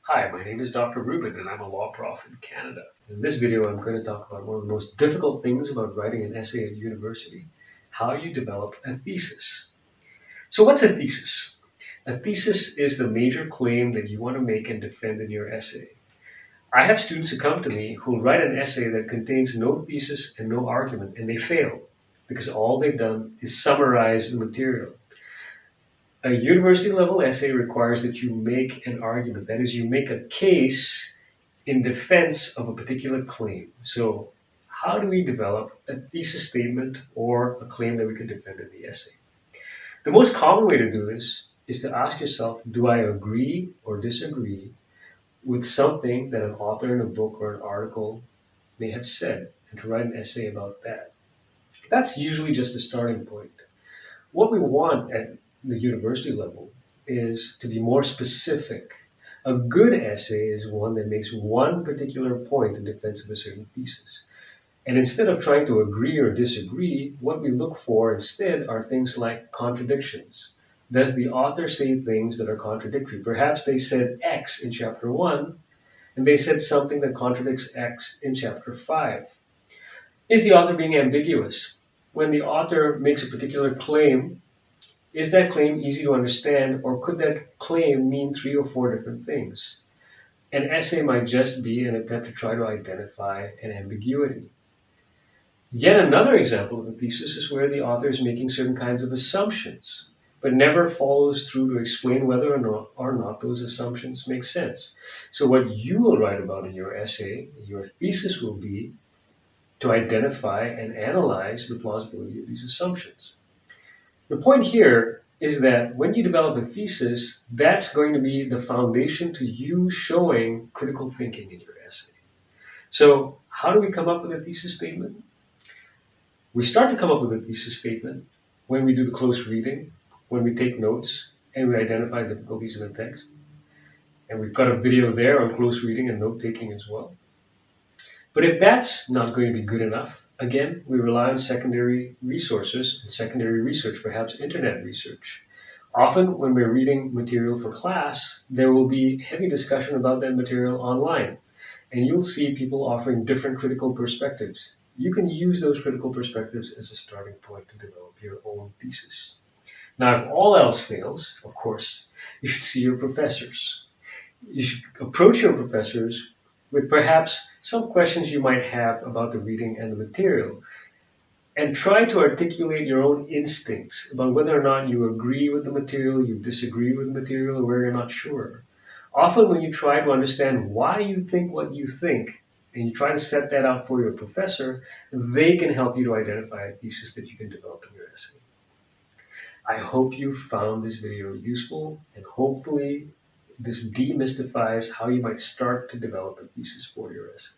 Hi, my name is Dr. Rueban and I'm a law prof in Canada. In this video, I'm going to talk about one of the most difficult things about writing an essay at university, how you develop a thesis. So what's a thesis? A thesis is the major claim that you want to make and defend in your essay. I have students who come to me who write an essay that contains no thesis and no argument, and they fail because all they've done is summarize the material. A university level essay requires that you make an argument. That is, you make a case in defense of a particular claim. So how do we develop a thesis statement or a claim that we can defend in the essay? The most common way to do this is to ask yourself, do I agree or disagree with something that an author in a book or an article may have said, and to write an essay about that? That's usually just a starting point. What we want at the university level is to be more specific. A good essay is one that makes one particular point in defense of a certain thesis. And instead of trying to agree or disagree, what we look for instead are things like contradictions. Does the author say things that are contradictory? Perhaps they said X in chapter 1, and they said something that contradicts X in chapter 5. Is the author being ambiguous? When the author makes a particular claim, is that claim easy to understand, or could that claim mean 3 or 4 different things? An essay might just be an attempt to try to identify an ambiguity. Yet another example of a thesis is where the author is making certain kinds of assumptions, but never follows through to explain whether or not those assumptions make sense. So what you will write about in your essay, your thesis will be to identify and analyze the plausibility of these assumptions. The point here is that when you develop a thesis, that's going to be the foundation to you showing critical thinking in your essay. So how do we come up with a thesis statement? We start to come up with a thesis statement when we do the close reading, when we take notes, and we identify difficulties in the text. And we've got a video there on close reading and note-taking as well. But if that's not going to be good enough, again, we rely on secondary resources and secondary research, perhaps internet research. Often when we're reading material for class, there will be heavy discussion about that material online, and you'll see people offering different critical perspectives. You can use those critical perspectives as a starting point to develop your own thesis. Now, if all else fails, of course, you should see your professors. You should approach your professors with perhaps some questions you might have about the reading and the material, and try to articulate your own instincts about whether or not you agree with the material, you disagree with the material, or where you're not sure. Often when you try to understand why you think what you think, and you try to set that out for your professor, they can help you to identify a thesis that you can develop in your essay. I hope you found this video useful, and hopefully this demystifies how you might start to develop a thesis for your essay.